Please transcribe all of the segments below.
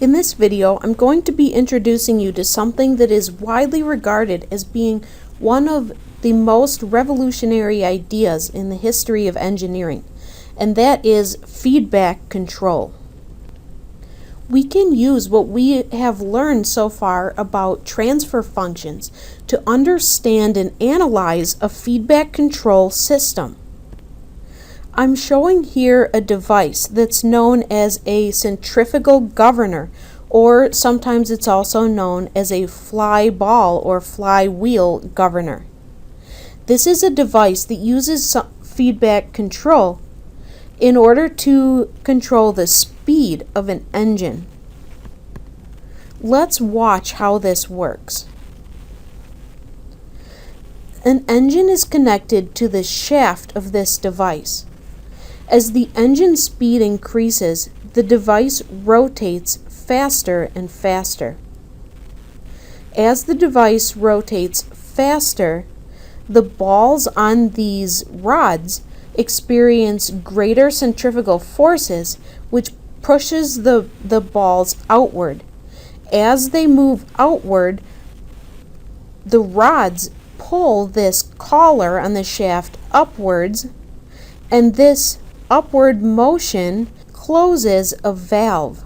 In this video, I'm going to be introducing you to something that is widely regarded as being one of the most revolutionary ideas in the history of engineering, and that is feedback control. We can use what we have learned so far about transfer functions to understand and analyze a feedback control system. I'm showing here a device that's known as a centrifugal governor, or sometimes it's also known as a fly ball or flywheel governor. This is a device that uses feedback control in order to control the speed of an engine. Let's watch how this works. An engine is connected to the shaft of this device. As the engine speed increases, the device rotates faster and faster. As the device rotates faster, the balls on these rods experience greater centrifugal forces, which pushes the balls outward. As they move outward, the rods pull this collar on the shaft upwards, and this upward motion closes a valve.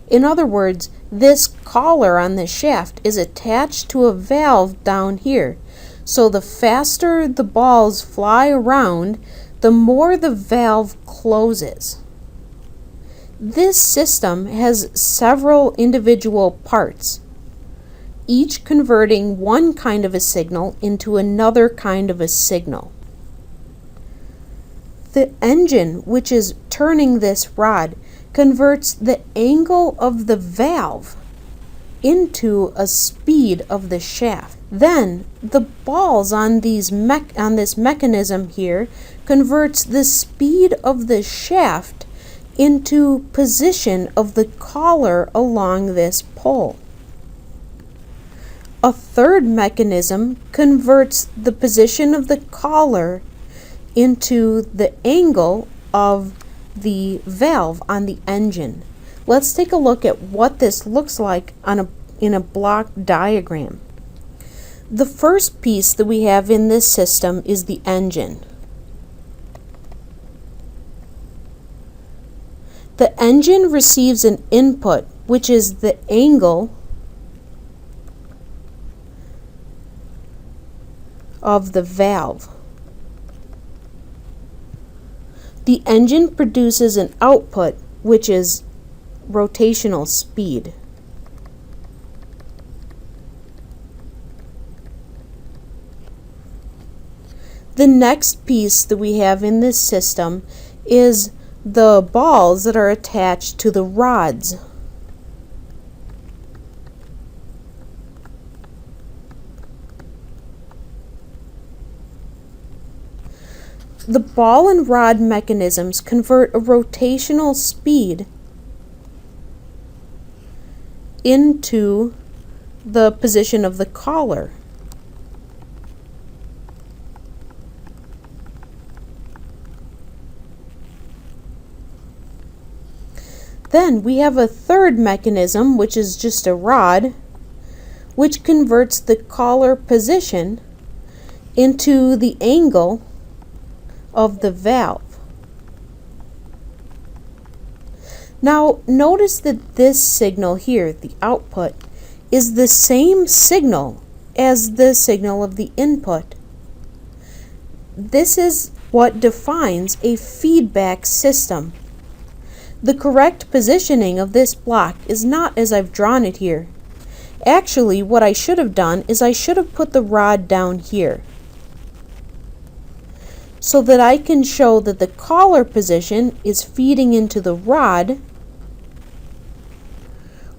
In other words, this collar on the shaft is attached to a valve down here. So the faster the balls fly around, the more the valve closes. This system has several individual parts, each converting one kind of a signal into another kind of a signal. The engine, which is turning this rod, converts the angle of the valve into a speed of the shaft. Then the balls on this mechanism here converts the speed of the shaft into position of the collar along this pole. A third mechanism converts the position of the collar into the angle of the valve on the engine. Let's take a look at what this looks like in a block diagram. The first piece that we have in this system is the engine. The engine receives an input, which is the angle of the valve. The engine produces an output, which is rotational speed. The next piece that we have in this system is the balls that are attached to the rods. The ball and rod mechanisms convert a rotational speed into the position of the collar. Then we have a third mechanism, which is just a rod, which converts the collar position into the angle of the valve. Now notice that this signal here, the output, is the same signal as the signal of the input. This is what defines a feedback system. The correct positioning of this block is not as I've drawn it here. Actually, what I should have done is I should have put the rod down here, so that I can show that the collar position is feeding into the rod,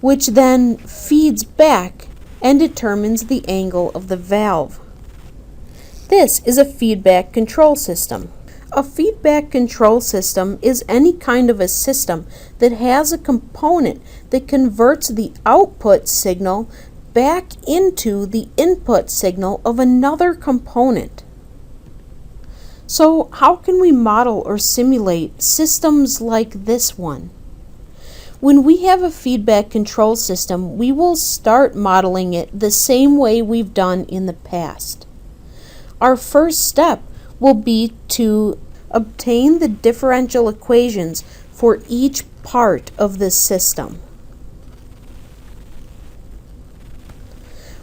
which then feeds back and determines the angle of the valve. This is a feedback control system. A feedback control system is any kind of a system that has a component that converts the output signal back into the input signal of another component. So how can we model or simulate systems like this one? When we have a feedback control system, we will start modeling it the same way we've done in the past. Our first step will be to obtain the differential equations for each part of this system.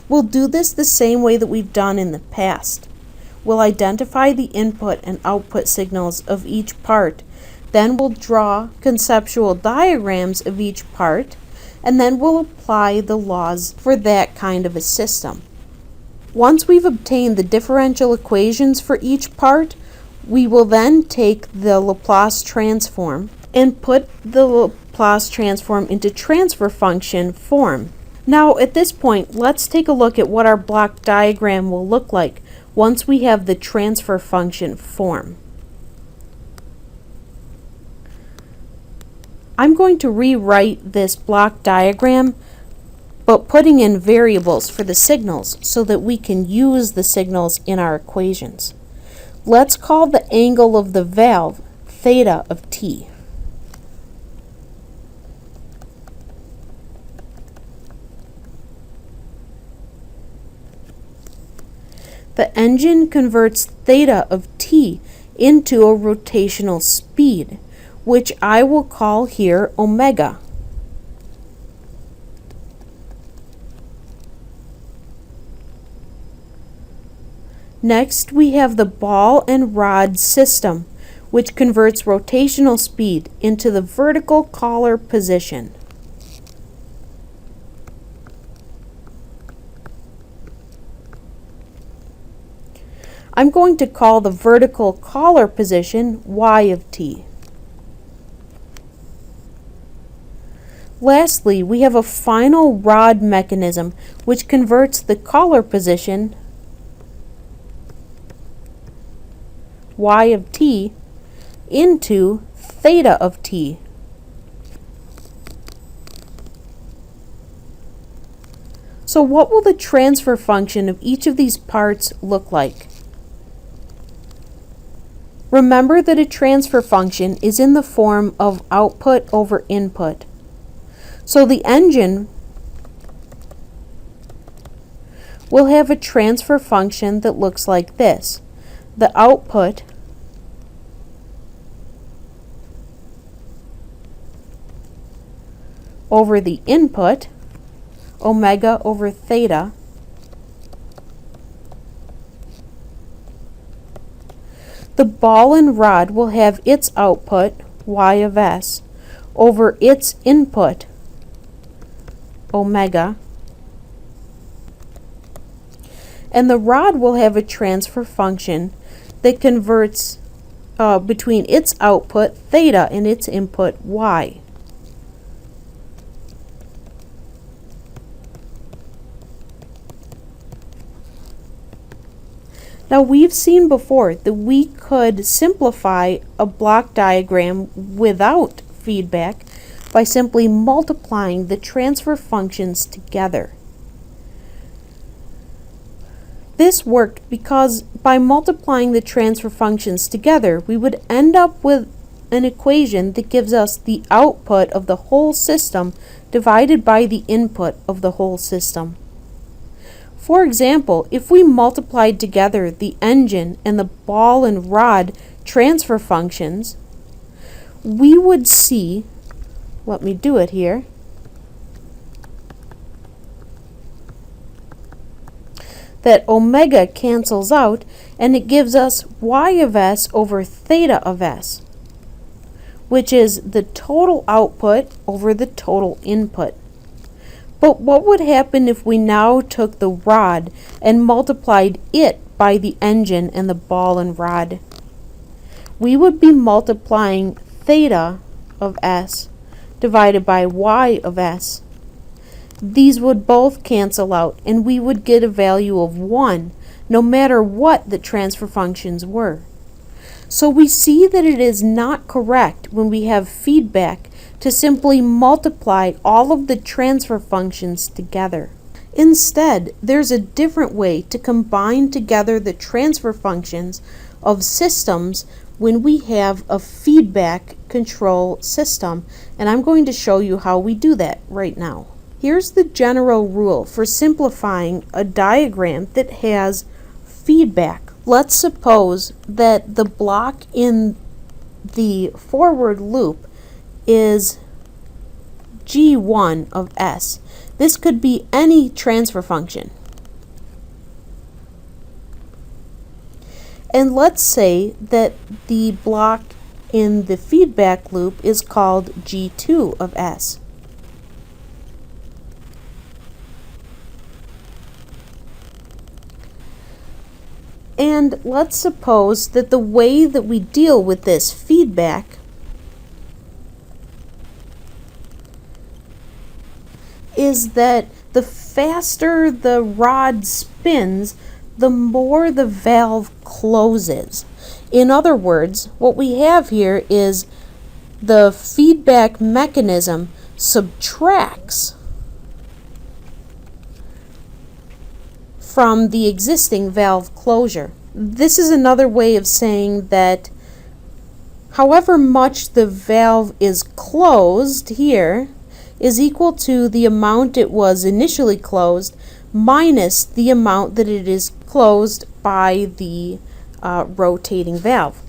We'll do this the same way that we've done in the past. We'll identify the input and output signals of each part, then we'll draw conceptual diagrams of each part, and then we'll apply the laws for that kind of a system. Once we've obtained the differential equations for each part, we will then take the Laplace transform and put the Laplace transform into transfer function form. Now at this point, let's take a look at what our block diagram will look like once we have the transfer function form. I'm going to rewrite this block diagram, but putting in variables for the signals so that we can use the signals in our equations. Let's call the angle of the valve theta of t. The engine converts theta of t into a rotational speed, which I will call here omega. Next, we have the ball and rod system, which converts rotational speed into the vertical collar position. I'm going to call the vertical collar position y of t. Lastly, we have a final rod mechanism which converts the collar position y of t into theta of t. So what will the transfer function of each of these parts look like? Remember that a transfer function is in the form of output over input. So the engine will have a transfer function that looks like this. The output over the input, omega over theta, the ball and rod will have its output, y of s, over its input, omega, and the rod will have a transfer function that converts between its output, theta, and its input, y. Now we've seen before that we could simplify a block diagram without feedback by simply multiplying the transfer functions together. This worked because by multiplying the transfer functions together, we would end up with an equation that gives us the output of the whole system divided by the input of the whole system. For example, if we multiplied together the engine and the ball and rod transfer functions, we would see, let me do it here, that omega cancels out and it gives us y of s over theta of s, which is the total output over the total input. But what would happen if we now took the rod and multiplied it by the engine and the ball and rod? We would be multiplying theta of s divided by y of s. These would both cancel out and we would get a value of 1 no matter what the transfer functions were. So we see that it is not correct when we have feedback to simply multiply all of the transfer functions together. Instead, there's a different way to combine together the transfer functions of systems when we have a feedback control system, and I'm going to show you how we do that right now. Here's the general rule for simplifying a diagram that has feedback. Let's suppose that the block in the forward loop is G1 of S. This could be any transfer function. And let's say that the block in the feedback loop is called G2 of S. And let's suppose that the way that we deal with this feedback is that the faster the rod spins, the more the valve closes. In other words, what we have here is the feedback mechanism subtracts from the existing valve closure. This is another way of saying that however much the valve is closed here is equal to the amount it was initially closed minus the amount that it is closed by the rotating valve.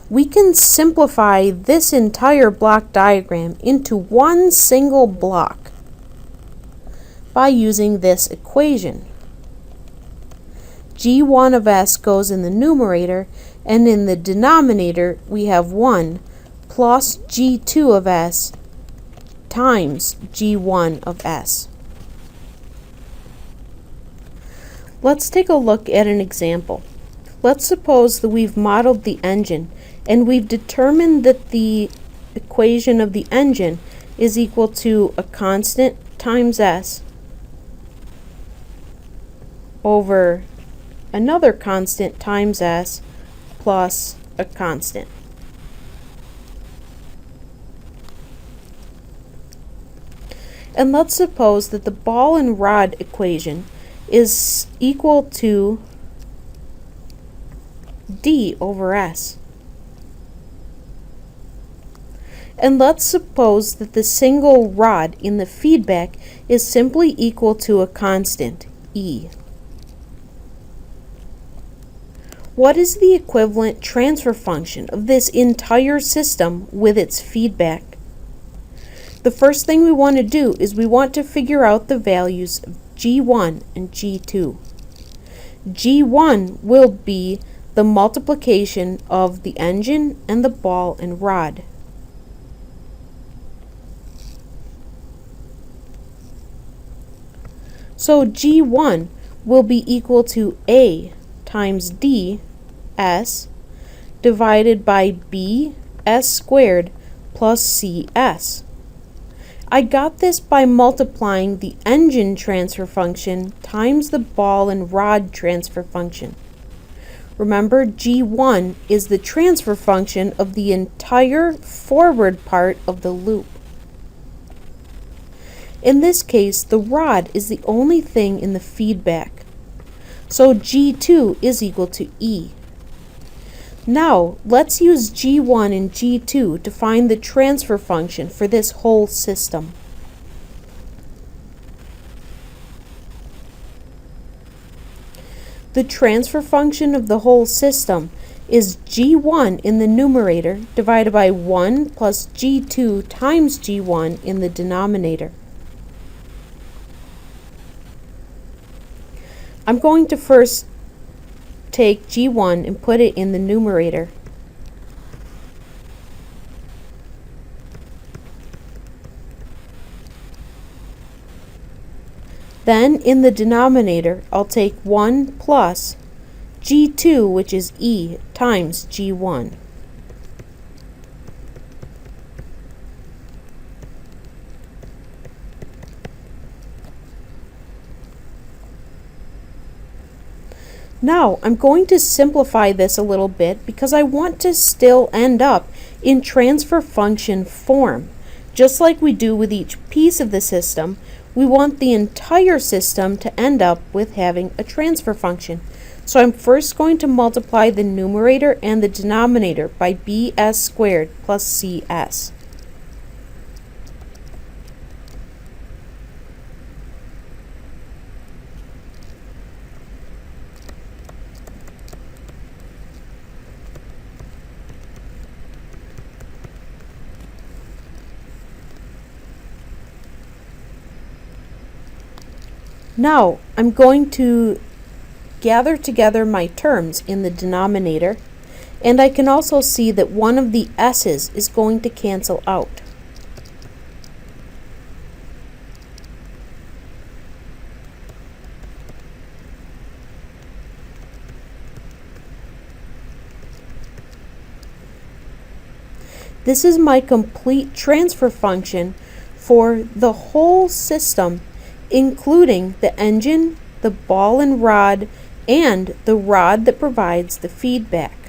We can simplify this entire block diagram into one single block by using this equation. G1 of S goes in the numerator, and in the denominator we have 1 plus G2 of S times G1 of S. Let's take a look at an example. Let's suppose that we've modeled the engine and we've determined that the equation of the engine is equal to a constant times S over another constant times S plus a constant. And let's suppose that the ball and rod equation is equal to D over S. And let's suppose that the single rod in the feedback is simply equal to a constant, E. What is the equivalent transfer function of this entire system with its feedback? The first thing we want to do is we want to figure out the values of G1 and G2. G1 will be the multiplication of the engine and the ball and rod. So G1 will be equal to A times D S divided by B S squared plus C S. I got this by multiplying the engine transfer function times the ball and rod transfer function. Remember, G1 is the transfer function of the entire forward part of the loop. In this case, the rod is the only thing in the feedback. So G2 is equal to E. Now, let's use G1 and G2 to find the transfer function for this whole system. The transfer function of the whole system is G1 in the numerator divided by 1 plus G2 times G1 in the denominator. I'm going to first take G1 and put it in the numerator. Then in the denominator, I'll take 1 plus G2, which is E, times G1. Now, I'm going to simplify this a little bit because I want to still end up in transfer function form. Just like we do with each piece of the system, we want the entire system to end up with having a transfer function. So I'm first going to multiply the numerator and the denominator by bs squared plus cs. Now I'm going to gather together my terms in the denominator, and I can also see that one of the s's is going to cancel out. This is my complete transfer function for the whole system, including the engine, the ball and rod, and the rod that provides the feedback.